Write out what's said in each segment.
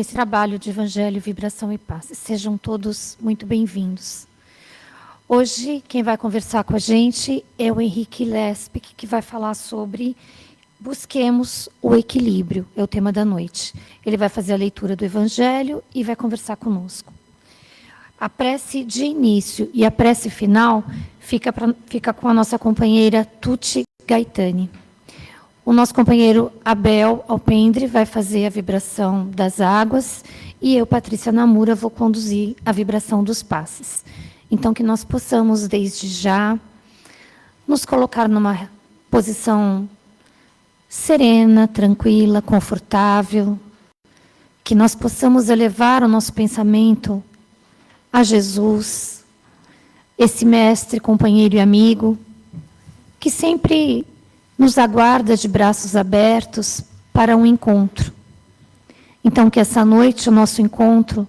nesse trabalho de Evangelho, Vibração e Paz. Sejam todos muito bem-vindos. Hoje, quem vai conversar com a gente é o Henrique Lespec, que vai falar sobre Busquemos o Equilíbrio, é o tema da noite. Ele vai fazer a leitura do Evangelho e vai conversar conosco. A prece de início e a prece final fica com a nossa companheira Tuti Gaetani. O nosso companheiro Abel Alpendre vai fazer a vibração das águas e eu, Patrícia Namura, vou conduzir a vibração dos passes. Então, que nós possamos, desde já, nos colocar numa posição serena, tranquila, confortável, que nós possamos elevar o nosso pensamento a Jesus, esse mestre, companheiro e amigo, que sempre nos aguarda de braços abertos para um encontro. Então, que essa noite o nosso encontro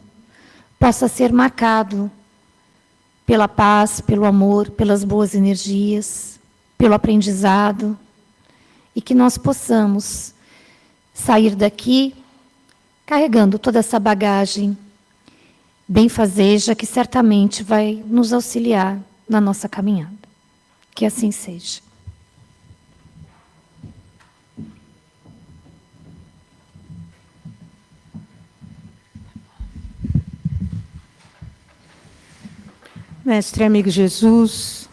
possa ser marcado pela paz, pelo amor, pelas boas energias, pelo aprendizado, e que nós possamos sair daqui carregando toda essa bagagem benfazeja que certamente vai nos auxiliar na nossa caminhada. Que assim seja. Mestre amigo Jesus,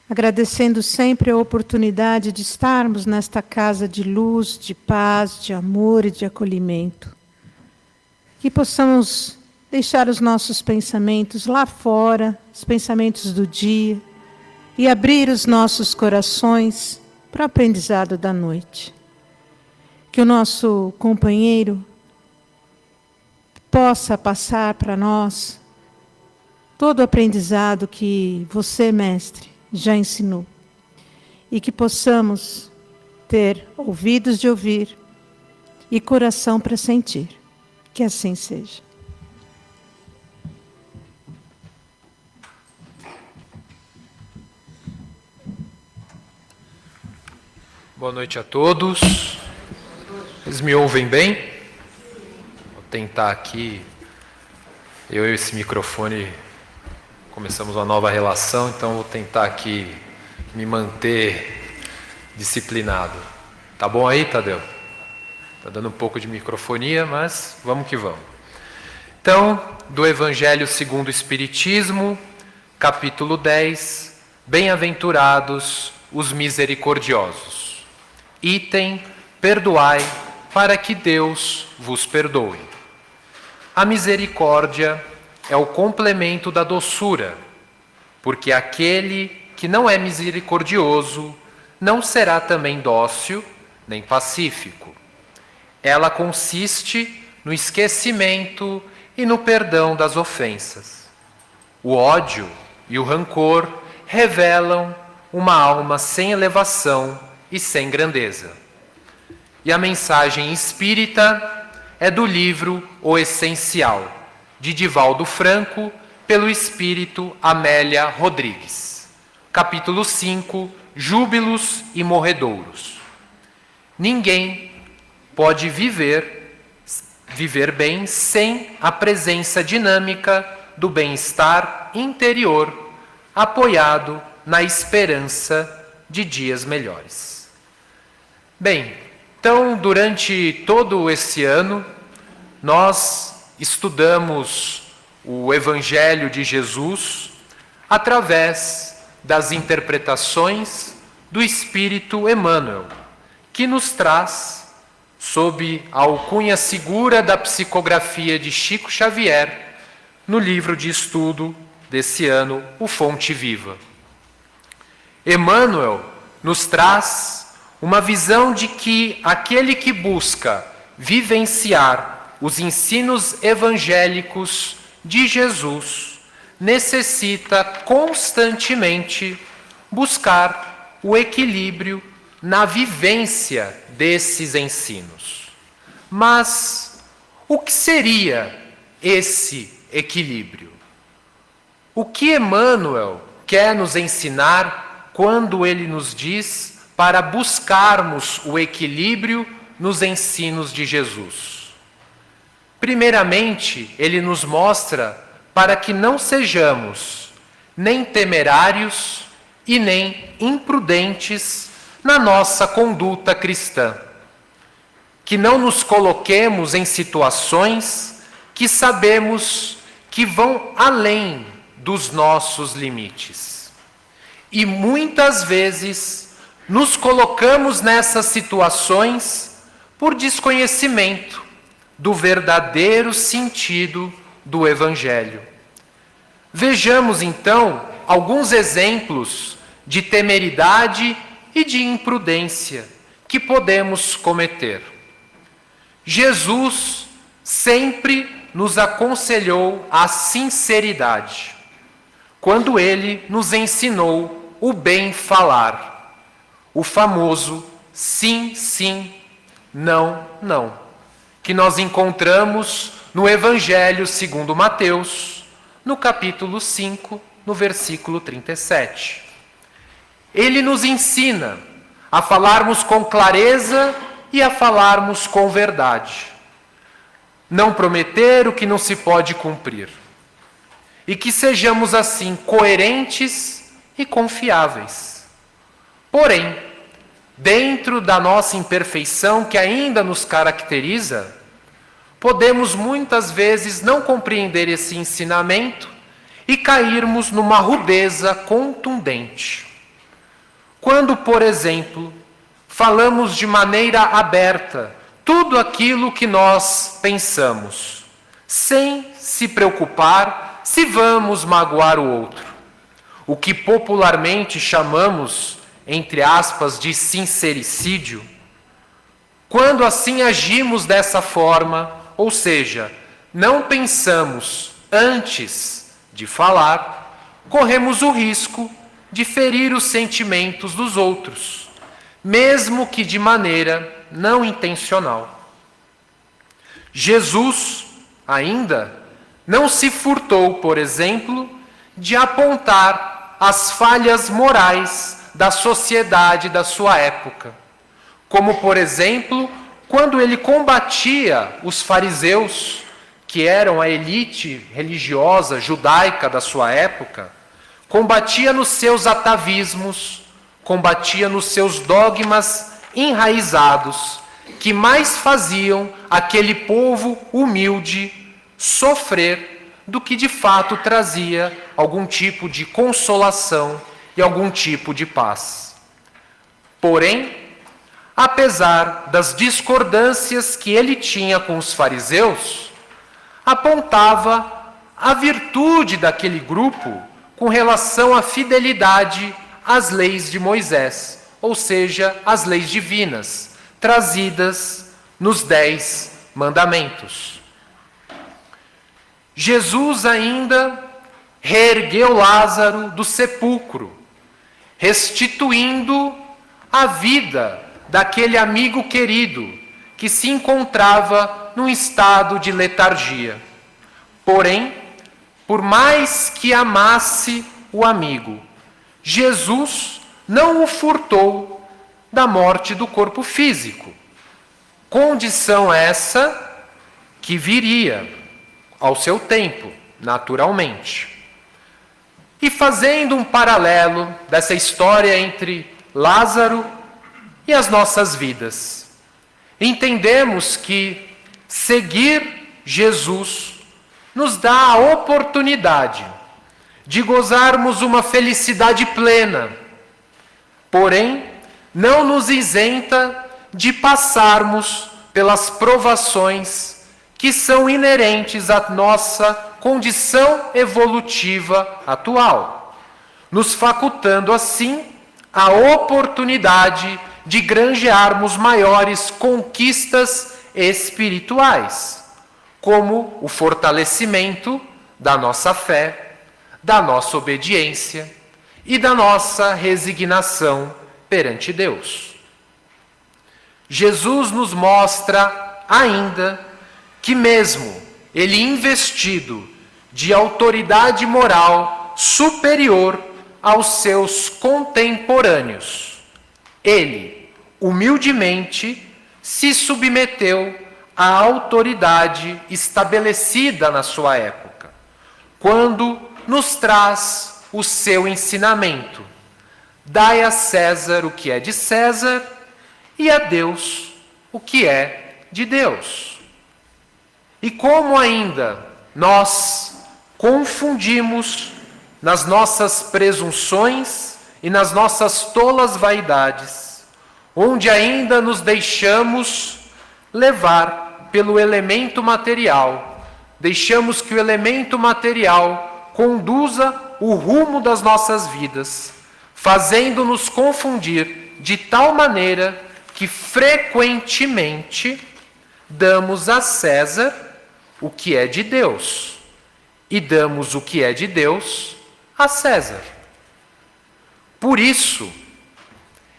agradecendo sempre a oportunidade de estarmos nesta casa de luz, de paz, de amor e de acolhimento. Que possamos deixar os nossos pensamentos lá fora, os pensamentos do dia, e abrir os nossos corações para o aprendizado da noite. Que o nosso companheiro possa passar para nós todo o aprendizado que você, mestre, já ensinou. E que possamos ter ouvidos de ouvir e coração para sentir. Que assim seja. Boa noite a todos. Vocês me ouvem bem? Vou tentar aqui. Eu e esse microfone começamos uma nova relação, então vou tentar aqui me manter disciplinado. Tá bom aí, Tadeu? Tá dando um pouco de microfonia, mas vamos que vamos. Então, do Evangelho segundo o Espiritismo, capítulo 10, Bem-aventurados os misericordiosos. Item, perdoai para que Deus vos perdoe. A misericórdia é o complemento da doçura, porque aquele que não é misericordioso não será também dócil nem pacífico. Ela consiste no esquecimento e no perdão das ofensas. O ódio e o rancor revelam uma alma sem elevação e sem grandeza. E a mensagem espírita é do livro O Essencial, de Divaldo Franco, pelo espírito Amélia Rodrigues. Capítulo 5, Júbilos e Morredouros. Ninguém pode viver bem sem a presença dinâmica do bem-estar interior, apoiado na esperança de dias melhores. Bem, então, durante todo esse ano, nós estudamos o Evangelho de Jesus através das interpretações do Espírito Emmanuel, que nos traz, sob a alcunha segura da psicografia de Chico Xavier, no livro de estudo desse ano, O Fonte Viva. Emmanuel nos traz uma visão de que aquele que busca vivenciar os ensinos evangélicos de Jesus necessita constantemente buscar o equilíbrio na vivência desses ensinos. Mas o que seria esse equilíbrio? O que Emmanuel quer nos ensinar quando ele nos diz para buscarmos o equilíbrio nos ensinos de Jesus? Primeiramente, ele nos mostra para que não sejamos nem temerários e nem imprudentes na nossa conduta cristã. Que não nos coloquemos em situações que sabemos que vão além dos nossos limites. E muitas vezes nos colocamos nessas situações por desconhecimento do verdadeiro sentido do Evangelho. Vejamos então alguns exemplos de temeridade e de imprudência que podemos cometer. Jesus sempre nos aconselhou a sinceridade, quando ele nos ensinou o bem falar, o famoso sim, sim, não, não, que nós encontramos no Evangelho segundo Mateus, no capítulo 5, no versículo 37. Ele nos ensina a falarmos com clareza e a falarmos com verdade. Não prometer o que não se pode cumprir. E que sejamos assim coerentes e confiáveis. Porém, dentro da nossa imperfeição que ainda nos caracteriza, podemos muitas vezes não compreender esse ensinamento e cairmos numa rudeza contundente. Quando, por exemplo, falamos de maneira aberta tudo aquilo que nós pensamos, sem se preocupar se vamos magoar o outro. O que popularmente chamamos, entre aspas, de sincericídio. Quando assim agimos dessa forma, ou seja, não pensamos antes de falar, corremos o risco de ferir os sentimentos dos outros, mesmo que de maneira não intencional. Jesus, ainda, não se furtou, por exemplo, de apontar as falhas morais da sociedade da sua época, como, por exemplo, quando ele combatia os fariseus, que eram a elite religiosa judaica da sua época, combatia nos seus atavismos, combatia nos seus dogmas enraizados, que mais faziam aquele povo humilde sofrer do que de fato trazia algum tipo de consolação e algum tipo de paz. Porém, apesar das discordâncias que ele tinha com os fariseus, apontava a virtude daquele grupo com relação à fidelidade às leis de Moisés, ou seja, às leis divinas, trazidas nos 10 mandamentos. Jesus ainda reergueu Lázaro do sepulcro, restituindo a vida daquele amigo querido que se encontrava num estado de letargia. Porém, por mais que amasse o amigo, Jesus não o furtou da morte do corpo físico. Condição essa que viria ao seu tempo, naturalmente. E fazendo um paralelo dessa história entre Lázaro e as nossas vidas, entendemos que seguir Jesus nos dá a oportunidade de gozarmos uma felicidade plena, porém, não nos isenta de passarmos pelas provações que são inerentes à nossa condição evolutiva atual, nos facultando assim a oportunidade de granjearmos maiores conquistas espirituais, como o fortalecimento da nossa fé, da nossa obediência e da nossa resignação perante Deus. Jesus nos mostra ainda que mesmo ele investido de autoridade moral superior aos seus contemporâneos, ele humildemente se submeteu a autoridade estabelecida na sua época, quando nos traz o seu ensinamento. Dai a César o que é de César e a Deus o que é de Deus. E como ainda nós confundimos nas nossas presunções e nas nossas tolas vaidades, onde ainda nos deixamos levar pelo elemento material, deixamos que o elemento material conduza o rumo das nossas vidas, fazendo-nos confundir de tal maneira que frequentemente damos a César o que é de Deus e damos o que é de Deus a César. Por isso,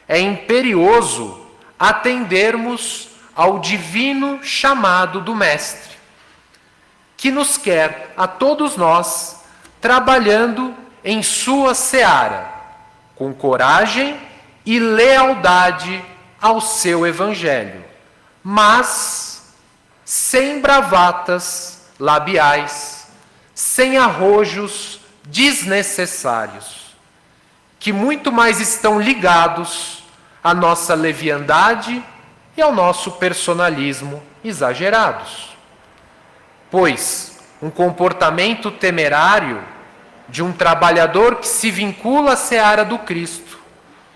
é imperioso atendermos ao divino chamado do Mestre, que nos quer a todos nós trabalhando em sua seara, com coragem e lealdade ao seu Evangelho, mas sem bravatas labiais, sem arrojos desnecessários, que muito mais estão ligados à nossa leviandade e ao nosso personalismo exagerados. Pois um comportamento temerário de um trabalhador que se vincula à seara do Cristo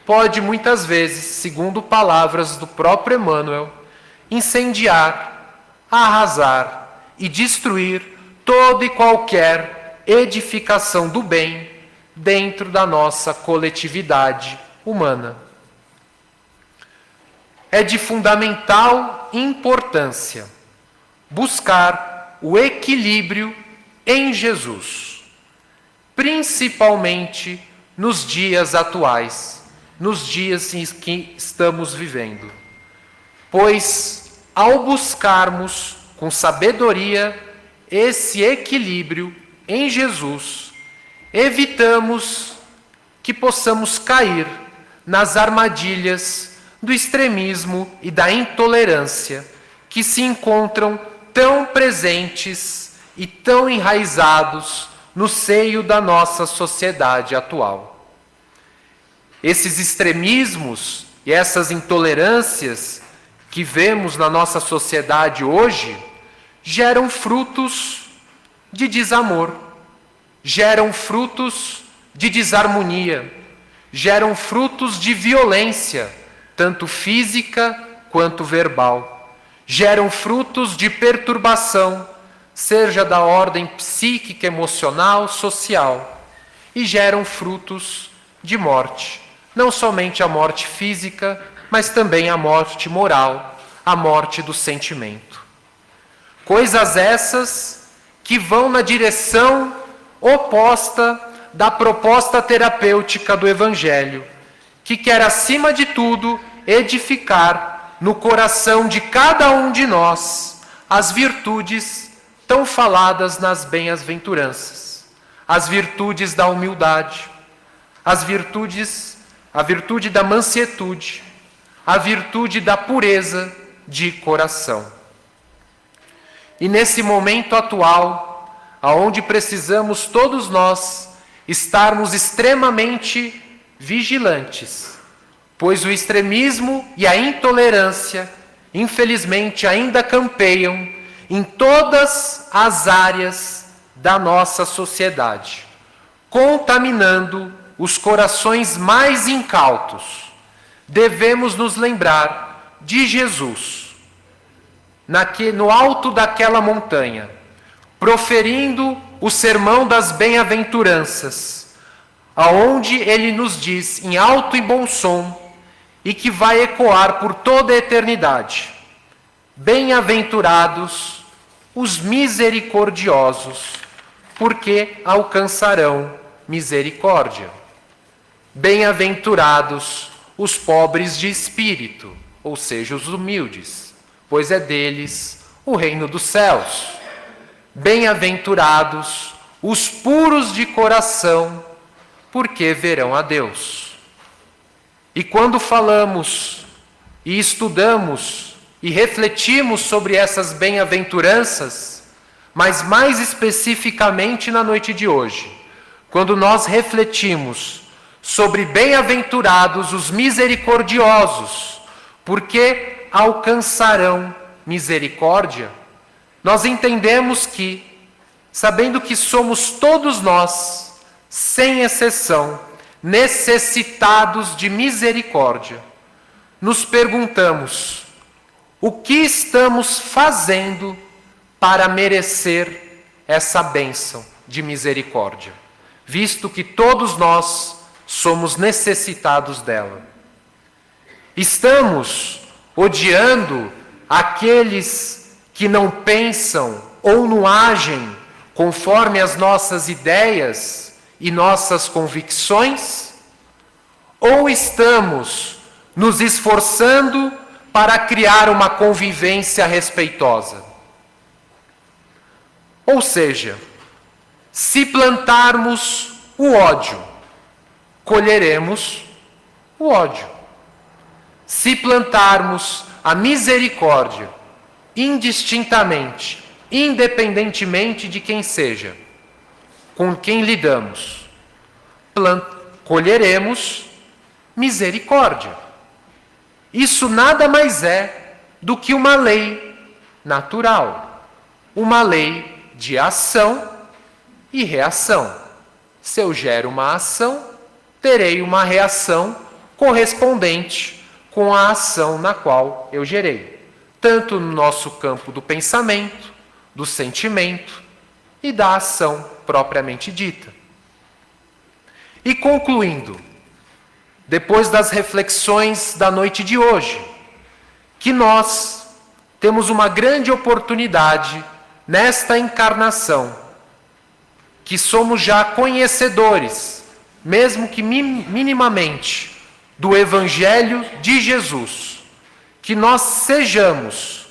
pode muitas vezes, segundo palavras do próprio Emmanuel, incendiar, arrasar e destruir toda e qualquer edificação do bem dentro da nossa coletividade humana. É de fundamental importância buscar o equilíbrio em Jesus, principalmente nos dias atuais, nos dias em que estamos vivendo. Pois, ao buscarmos com sabedoria esse equilíbrio em Jesus, evitamos que possamos cair nas armadilhas do extremismo e da intolerância que se encontram tão presentes e tão enraizados no seio da nossa sociedade atual. Esses extremismos e essas intolerâncias que vemos na nossa sociedade hoje geram frutos de desamor, geram frutos de desarmonia, geram frutos de violência, tanto física quanto verbal, geram frutos de perturbação, seja da ordem psíquica, emocional, social, e geram frutos de morte. Não somente a morte física, mas também a morte moral, a morte do sentimento. Coisas essas que vão na direção oposta da proposta terapêutica do Evangelho, que quer, acima de tudo, edificar no coração de cada um de nós as virtudes tão faladas nas bem-aventuranças, as virtudes da humildade, a virtude da mansietude, a virtude da pureza de coração. E nesse momento atual, aonde precisamos todos nós estarmos extremamente vigilantes, pois o extremismo e a intolerância, infelizmente, ainda campeiam em todas as áreas da nossa sociedade, contaminando os corações mais incautos. Devemos nos lembrar de Jesus, no alto daquela montanha, proferindo o sermão das bem-aventuranças, aonde ele nos diz em alto e bom som, e que vai ecoar por toda a eternidade: bem-aventurados os misericordiosos, porque alcançarão misericórdia. Bem-aventurados os pobres de espírito, ou seja, os humildes, pois é deles o reino dos céus. Bem-aventurados os puros de coração, porque verão a Deus. E quando falamos e estudamos e refletimos sobre essas bem-aventuranças, mas mais especificamente na noite de hoje, quando nós refletimos sobre bem-aventurados os misericordiosos, porque alcançarão misericórdia, nós entendemos que, sabendo que somos todos nós, sem exceção, necessitados de misericórdia, nos perguntamos: o que estamos fazendo para merecer essa bênção de misericórdia, visto que todos nós somos necessitados dela? Estamos odiando aqueles que não pensam ou não agem conforme as nossas ideias e nossas convicções? Ou estamos nos esforçando para criar uma convivência respeitosa? Ou seja, se plantarmos o ódio, colheremos o ódio. Se plantarmos a misericórdia, indistintamente, independentemente de quem seja, com quem lidamos, colheremos misericórdia. Isso nada mais é do que uma lei natural, uma lei de ação e reação. Se eu gero uma ação, terei uma reação correspondente com a ação na qual eu gerei, tanto no nosso campo do pensamento, do sentimento e da ação propriamente dita. E concluindo, depois das reflexões da noite de hoje, que nós temos uma grande oportunidade nesta encarnação, que somos já conhecedores, mesmo que minimamente, do Evangelho de Jesus, que nós sejamos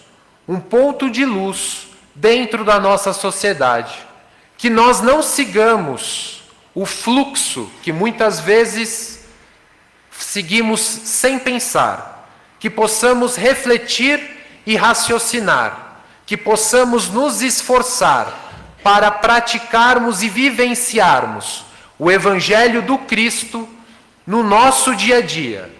um ponto de luz dentro da nossa sociedade, que nós não sigamos o fluxo que muitas vezes seguimos sem pensar, que possamos refletir e raciocinar, que possamos nos esforçar para praticarmos e vivenciarmos o Evangelho do Cristo no nosso dia a dia,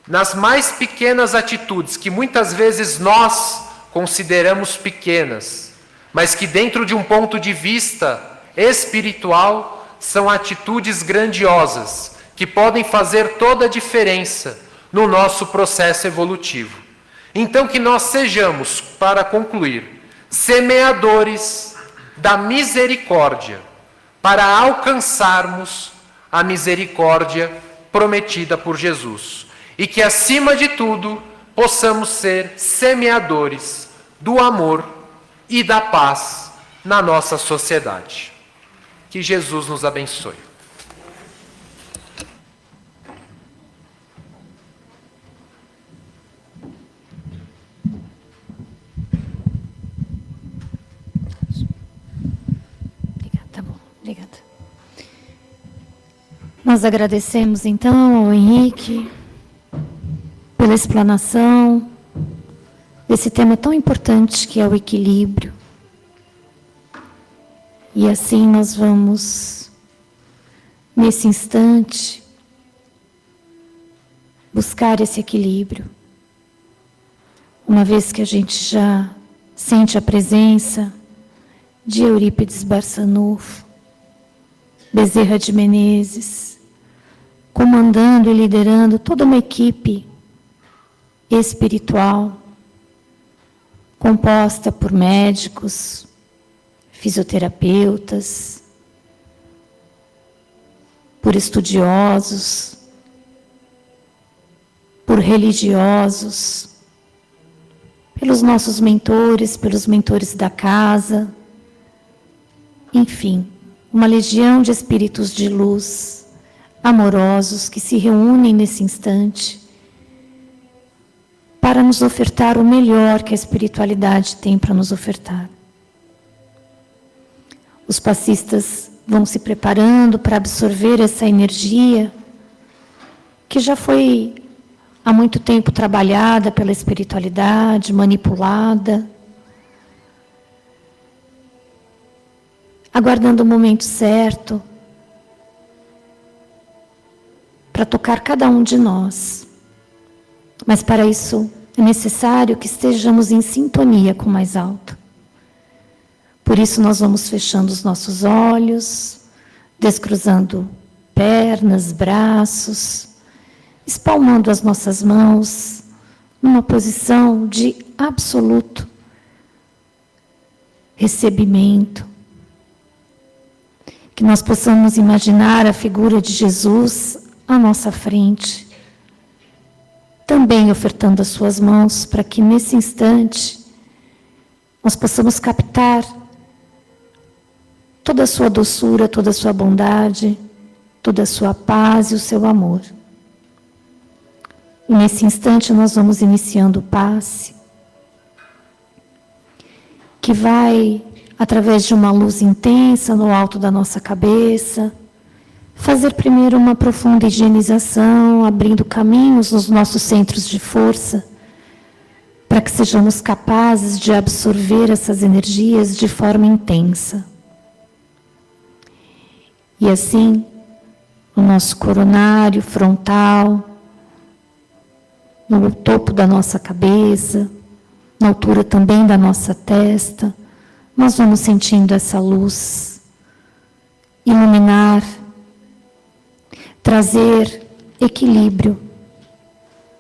nas mais pequenas atitudes que muitas vezes nós consideramos pequenas, mas que dentro de um ponto de vista espiritual são atitudes grandiosas, que podem fazer toda a diferença no nosso processo evolutivo. Então que nós sejamos, para concluir, semeadores da misericórdia, para alcançarmos a misericórdia prometida por Jesus. E que, acima de tudo, possamos ser semeadores do amor e da paz na nossa sociedade. Que Jesus nos abençoe. Tá bom, obrigada. Nós agradecemos então ao Henrique pela explanação desse tema tão importante que é o equilíbrio. E assim nós vamos, nesse instante, buscar esse equilíbrio. Uma vez que a gente já sente a presença de Eurípides Barçanufo, Bezerra de Menezes, comandando e liderando toda uma equipe espiritual, composta por médicos, fisioterapeutas, por estudiosos, por religiosos, pelos nossos mentores, pelos mentores da casa, enfim, uma legião de espíritos de luz, amorosos, que se reúnem nesse instante para nos ofertar o melhor que a espiritualidade tem para nos ofertar. Os passistas vão se preparando para absorver essa energia que já foi há muito tempo trabalhada pela espiritualidade, manipulada, aguardando o momento certo para tocar cada um de nós. Mas para isso é necessário que estejamos em sintonia com o mais alto. Por isso nós vamos fechando os nossos olhos, descruzando pernas, braços, espalmando as nossas mãos numa posição de absoluto recebimento. Que nós possamos imaginar a figura de Jesus à nossa frente, também ofertando as suas mãos para que nesse instante nós possamos captar toda a sua doçura, toda a sua bondade, toda a sua paz e o seu amor. E nesse instante nós vamos iniciando o passe, que vai, através de uma luz intensa no alto da nossa cabeça, fazer primeiro uma profunda higienização, abrindo caminhos nos nossos centros de força, para que sejamos capazes de absorver essas energias de forma intensa. E assim, o nosso coronário frontal, no topo da nossa cabeça, na altura também da nossa testa, nós vamos sentindo essa luz iluminar, trazer equilíbrio,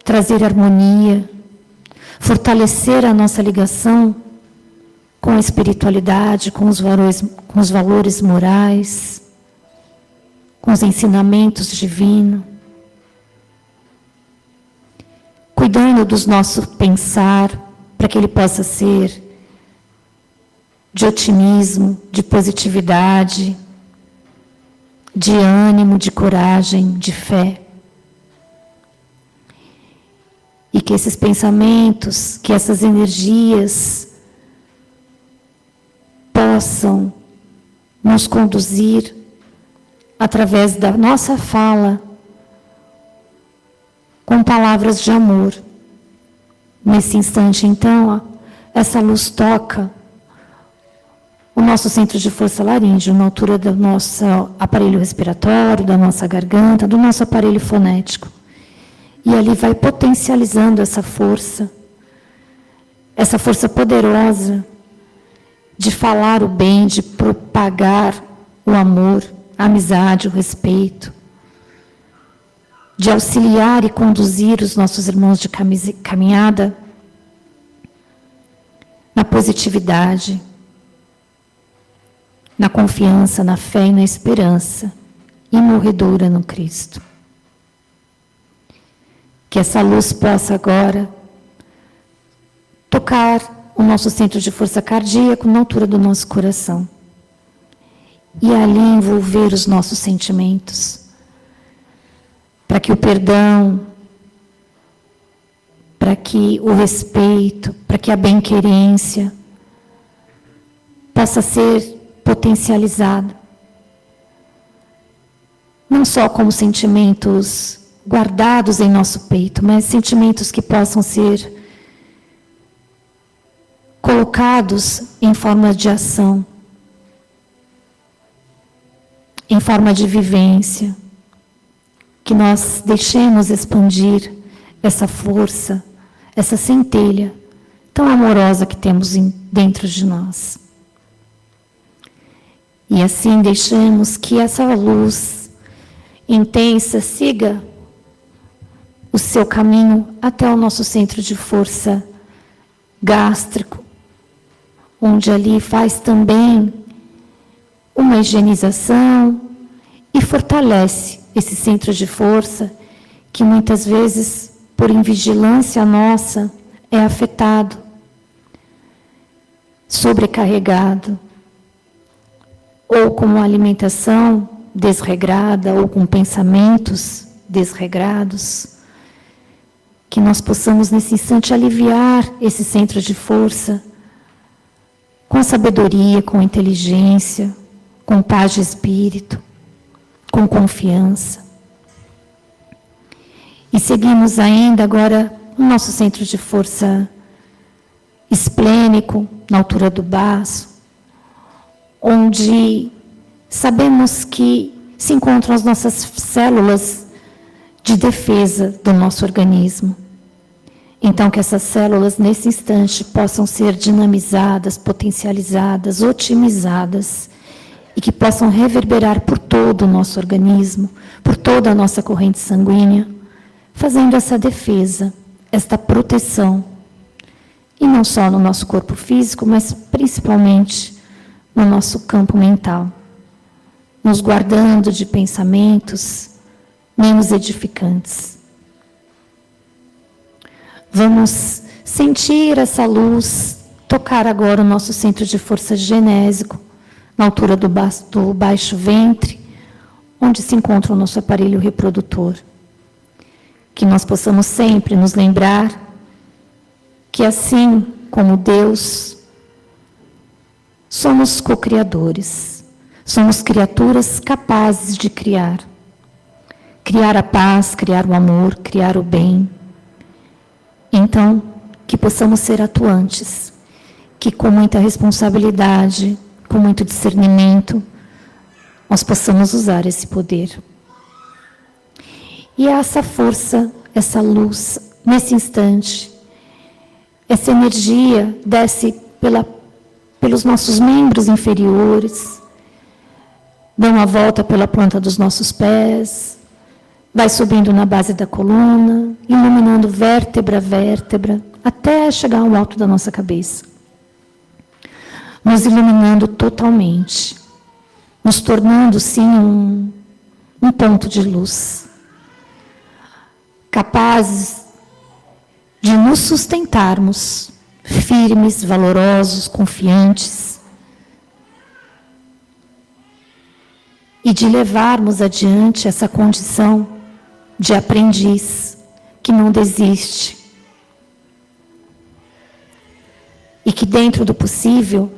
trazer harmonia, fortalecer a nossa ligação com a espiritualidade, com os valores morais, com os ensinamentos divinos, cuidando do nosso pensar, para que ele possa ser de otimismo, de positividade, de ânimo, de coragem, de fé. E que esses pensamentos, que essas energias possam nos conduzir através da nossa fala com palavras de amor. Nesse instante, então, essa luz toca o nosso centro de força laríngeo, na altura do nosso aparelho respiratório, da nossa garganta, do nosso aparelho fonético. E ali vai potencializando essa força poderosa de falar o bem, de propagar o amor, a amizade, o respeito, de auxiliar e conduzir os nossos irmãos de caminhada na positividade, na confiança, na fé e na esperança imorredora no Cristo. Que essa luz possa agora tocar o nosso centro de força cardíaco na altura do nosso coração e ali envolver os nossos sentimentos, para que o perdão, para que o respeito, para que a bem-querência possa ser potencializado, não só como sentimentos guardados em nosso peito, mas sentimentos que possam ser colocados em forma de ação, em forma de vivência, que nós deixemos expandir essa força, essa centelha tão amorosa que temos dentro de nós. E assim deixemos que essa luz intensa siga o seu caminho até o nosso centro de força gástrico, onde ali faz também uma higienização e fortalece esse centro de força que muitas vezes, por invigilância nossa, é afetado, sobrecarregado, ou com uma alimentação desregrada, ou com pensamentos desregrados. Que nós possamos, nesse instante, aliviar esse centro de força com sabedoria, com inteligência, com paz de espírito, com confiança. E seguimos ainda agora o nosso centro de força esplênico, na altura do baço, onde sabemos que se encontram as nossas células de defesa do nosso organismo. Então, que essas células, nesse instante, possam ser dinamizadas, potencializadas, otimizadas, e que possam reverberar por todo o nosso organismo, por toda a nossa corrente sanguínea, fazendo essa defesa, esta proteção, e não só no nosso corpo físico, mas principalmente no nosso campo mental, nos guardando de pensamentos menos edificantes. Vamos sentir essa luz tocar agora o nosso centro de força genésico, na altura do baixo ventre, onde se encontra o nosso aparelho reprodutor. Que nós possamos sempre nos lembrar que, assim como Deus, somos co-criadores, somos criaturas capazes de criar. Criar a paz, criar o amor, criar o bem. Então, que possamos ser atuantes, que com muita responsabilidade, com muito discernimento, nós possamos usar esse poder. E essa força, essa luz, nesse instante, essa energia desce pelos nossos membros inferiores, dá uma volta pela planta dos nossos pés, vai subindo na base da coluna, iluminando vértebra a vértebra, até chegar ao alto da nossa cabeça. Nos iluminando totalmente, nos tornando, sim, um ponto de luz, capazes de nos sustentarmos, firmes, valorosos, confiantes, e de levarmos adiante essa condição de aprendiz que não desiste, e que, dentro do possível,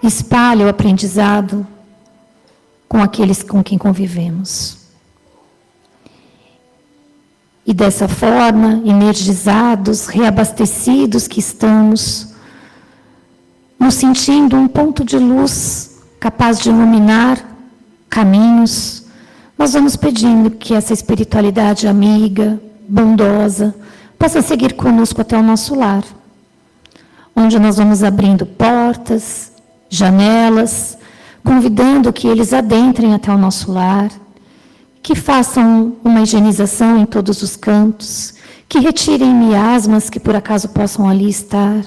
espalha o aprendizado com aqueles com quem convivemos. E dessa forma, energizados, reabastecidos que estamos, nos sentindo um ponto de luz capaz de iluminar caminhos, nós vamos pedindo que essa espiritualidade amiga, bondosa, possa seguir conosco até o nosso lar, onde nós vamos abrindo portas, janelas, convidando que eles adentrem até o nosso lar, que façam uma higienização em todos os cantos, que retirem miasmas que por acaso possam ali estar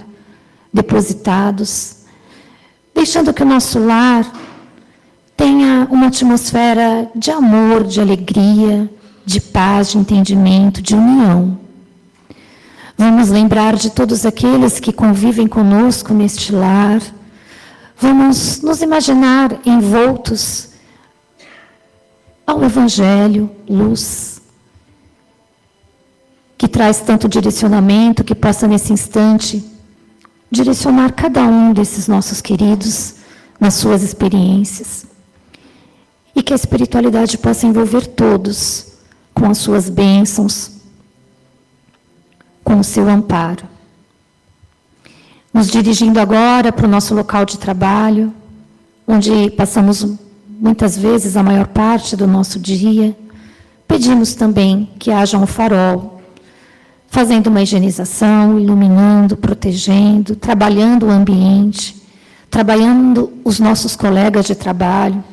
depositados, deixando que o nosso lar tenha uma atmosfera de amor, de alegria, de paz, de entendimento, de união. Vamos lembrar de todos aqueles que convivem conosco neste lar. Vamos nos imaginar envoltos ao Evangelho, luz, que traz tanto direcionamento, que possa nesse instante direcionar cada um desses nossos queridos nas suas experiências. E que a espiritualidade possa envolver todos com as suas bênçãos, com o seu amparo. Nos dirigindo agora para o nosso local de trabalho, onde passamos muitas vezes a maior parte do nosso dia, pedimos também que haja um farol, fazendo uma higienização, iluminando, protegendo, trabalhando o ambiente, trabalhando os nossos colegas de trabalho,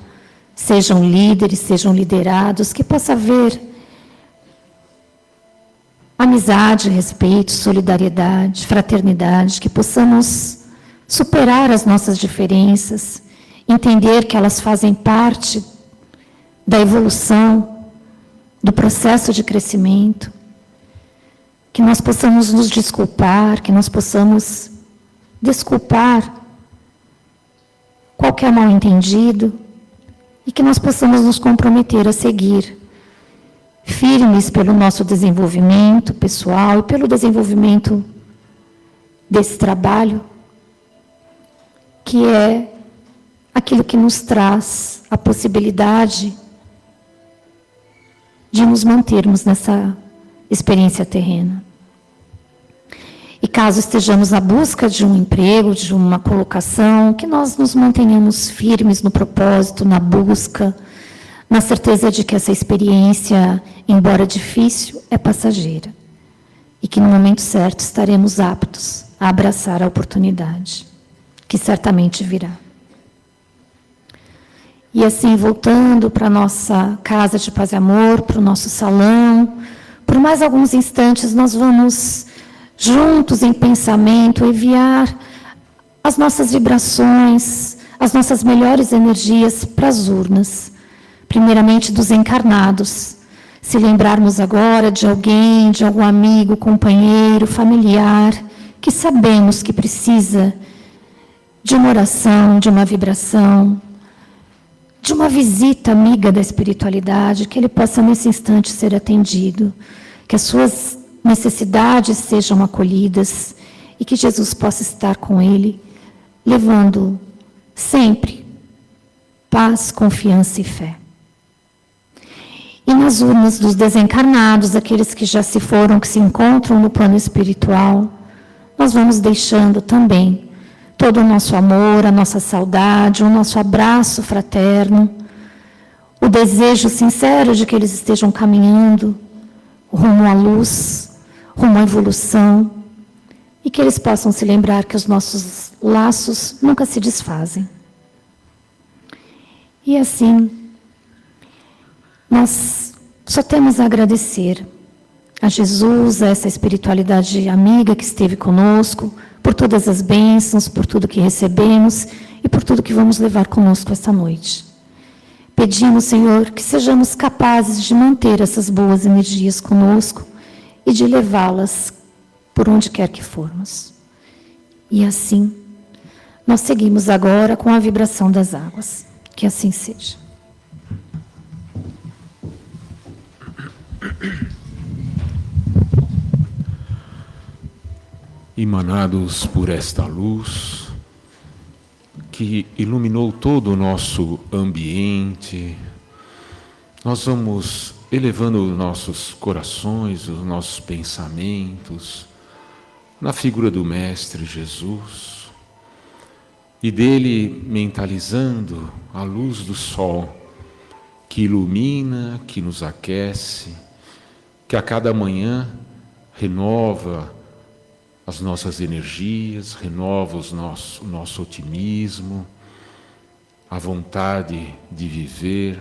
sejam líderes, sejam liderados, que possa haver amizade, respeito, solidariedade, fraternidade, que possamos superar as nossas diferenças, entender que elas fazem parte da evolução, do processo de crescimento, que nós possamos nos desculpar, que nós possamos desculpar qualquer mal-entendido e que nós possamos nos comprometer a seguir firmes pelo nosso desenvolvimento pessoal e pelo desenvolvimento desse trabalho, que é aquilo que nos traz a possibilidade de nos mantermos nessa experiência terrena. E caso estejamos à busca de um emprego, de uma colocação, que nós nos mantenhamos firmes no propósito, na busca, na certeza de que essa experiência, embora difícil, é passageira. E que no momento certo estaremos aptos a abraçar a oportunidade, que certamente virá. E assim, voltando para a nossa casa de paz e amor, para o nosso salão, por mais alguns instantes nós vamos, juntos em pensamento, enviar as nossas vibrações, as nossas melhores energias para as urnas, primeiramente dos encarnados. Se lembrarmos agora de alguém, de algum amigo, companheiro, familiar, que sabemos que precisa de uma oração, de uma vibração, de uma visita amiga da espiritualidade, que ele possa nesse instante ser atendido, que as suas necessidades sejam acolhidas e que Jesus possa estar com ele, levando sempre paz, confiança e fé. E nas urnas dos desencarnados, aqueles que já se foram, que se encontram no plano espiritual, nós vamos deixando também todo o nosso amor, a nossa saudade, o nosso abraço fraterno, o desejo sincero de que eles estejam caminhando rumo à luz, rumo à evolução, e que eles possam se lembrar que os nossos laços nunca se desfazem. E assim, nós só temos a agradecer a Jesus, a essa espiritualidade amiga que esteve conosco, por todas as bênçãos, por tudo que recebemos e por tudo que vamos levar conosco esta noite. Pedimos, Senhor, que sejamos capazes de manter essas boas energias conosco e de levá-las por onde quer que formos. E assim, nós seguimos agora com a vibração das águas. Que assim seja. Emanados por esta luz que iluminou todo o nosso ambiente, nós vamos elevando os nossos corações, os nossos pensamentos na figura do Mestre Jesus e dele mentalizando a luz do sol que ilumina, que nos aquece, que a cada manhã renova as nossas energias, renova o nosso otimismo, a vontade de viver,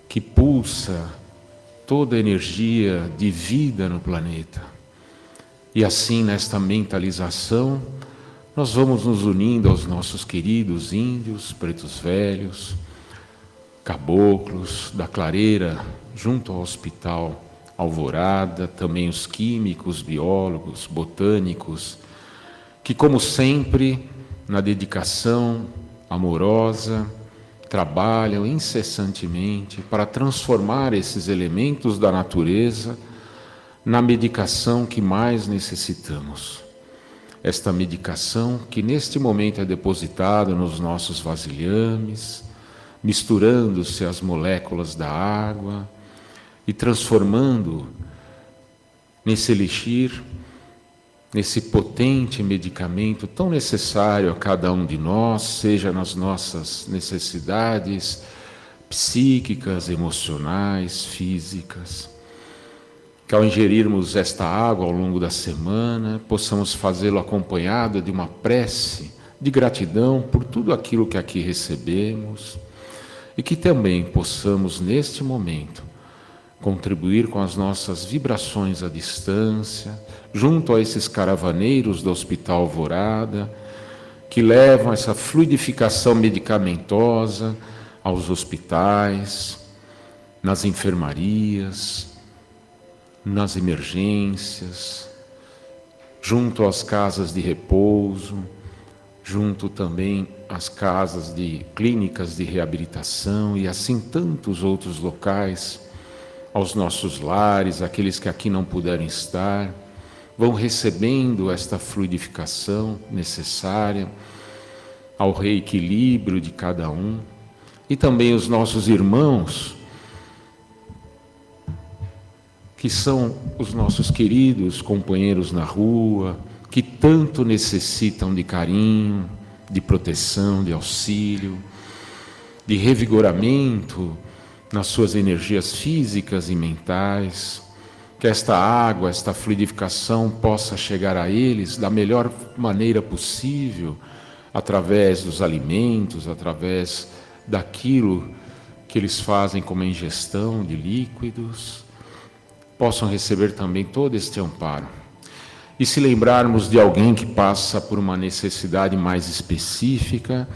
que pulsa toda a energia de vida no planeta. E assim, nesta mentalização, nós vamos nos unindo aos nossos queridos índios, pretos velhos, caboclos da clareira, junto ao Hospital Alvorada, também os químicos, biólogos, botânicos, que, como sempre, na dedicação amorosa, trabalham incessantemente para transformar esses elementos da natureza na medicação que mais necessitamos. Esta medicação que neste momento é depositada nos nossos vasilhames, misturando-se às moléculas da água, e transformando nesse elixir, nesse potente medicamento tão necessário a cada um de nós, seja nas nossas necessidades psíquicas, emocionais, físicas. Que ao ingerirmos esta água ao longo da semana, possamos fazê-lo acompanhado de uma prece de gratidão por tudo aquilo que aqui recebemos e que também possamos, neste momento, contribuir com as nossas vibrações à distância, junto a esses caravaneiros do Hospital Alvorada, que levam essa fluidificação medicamentosa aos hospitais, nas enfermarias, nas emergências, junto às casas de repouso, junto também às casas de clínicas de reabilitação e assim tantos outros locais, aos nossos lares, aqueles que aqui não puderam estar, vão recebendo esta fluidificação necessária ao reequilíbrio de cada um, e também os nossos irmãos que são os nossos queridos companheiros na rua, que tanto necessitam de carinho, de proteção, de auxílio, de revigoramento nas suas energias físicas e mentais, que esta água, esta fluidificação possa chegar a eles da melhor maneira possível, através dos alimentos, através daquilo que eles fazem como ingestão de líquidos, possam receber também todo este amparo. E se lembrarmos de alguém que passa por uma necessidade mais específica,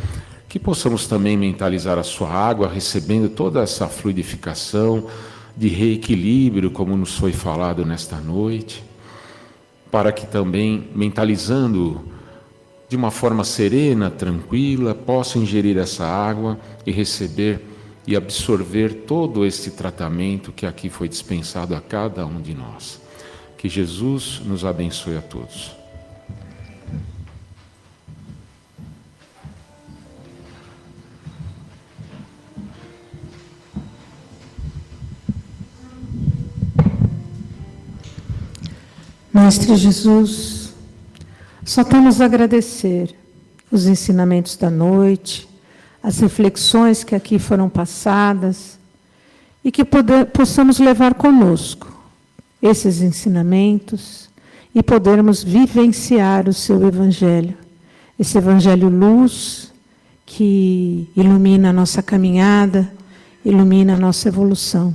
que possamos também mentalizar a sua água, recebendo toda essa fluidificação de reequilíbrio, como nos foi falado nesta noite, para que também, mentalizando de uma forma serena, tranquila, possa ingerir essa água e receber e absorver todo este tratamento que aqui foi dispensado a cada um de nós. Que Jesus nos abençoe a todos. Mestre Jesus, só temos a agradecer os ensinamentos da noite, as reflexões que aqui foram passadas, e que possamos levar conosco esses ensinamentos e podermos vivenciar o seu Evangelho, esse Evangelho luz que ilumina a nossa caminhada, ilumina a nossa evolução,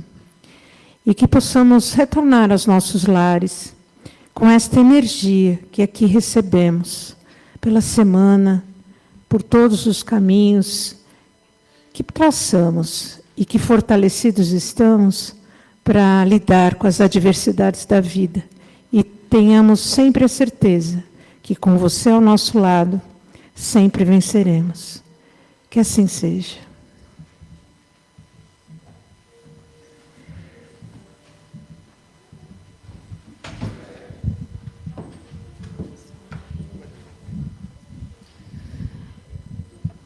e que possamos retornar aos nossos lares com esta energia que aqui recebemos pela semana, por todos os caminhos que traçamos e que fortalecidos estamos para lidar com as adversidades da vida. E tenhamos sempre a certeza que com você ao nosso lado, sempre venceremos. Que assim seja.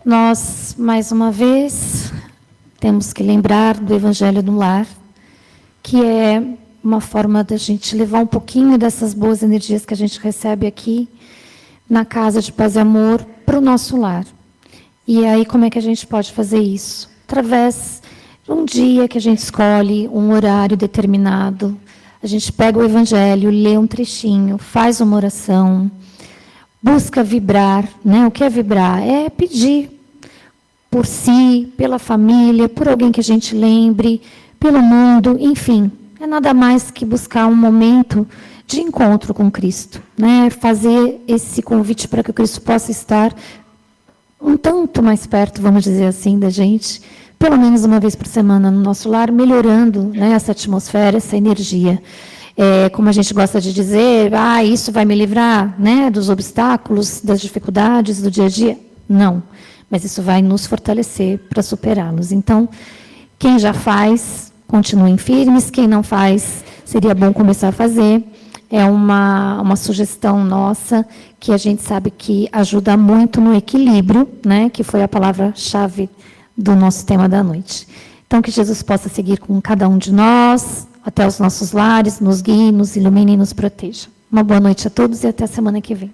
Nós, mais uma vez, temos que lembrar do Evangelho no Lar, que é uma forma da gente levar um pouquinho dessas boas energias que a gente recebe aqui na Casa de Paz e Amor para o nosso lar. E aí, como é que a gente pode fazer isso? Através de um dia que a gente escolhe, um horário determinado, a gente pega o Evangelho, lê um trechinho, faz uma oração, busca vibrar, né? O que é vibrar? É pedir por si, pela família, por alguém que a gente lembre, pelo mundo, enfim. É nada mais que buscar um momento de encontro com Cristo, né? Fazer esse convite para que o Cristo possa estar um tanto mais perto, vamos dizer assim, da gente, pelo menos uma vez por semana no nosso lar, melhorando, né, essa atmosfera, essa energia. Como a gente gosta de dizer, isso vai me livrar, né, dos obstáculos, das dificuldades do dia a dia? Não, mas isso vai nos fortalecer para superá-los. Então, quem já faz, continuem firmes, quem não faz, seria bom começar a fazer. É uma sugestão nossa, que a gente sabe que ajuda muito no equilíbrio, né, que foi a palavra-chave do nosso tema da noite. Então, que Jesus possa seguir com cada um de nós, até os nossos lares, nos guie, nos ilumine e nos proteja. Uma boa noite a todos e até a semana que vem.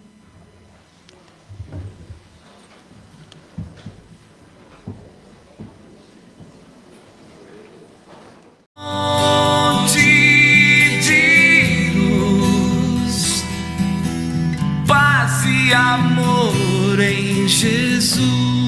De luz, paz e amor em Jesus.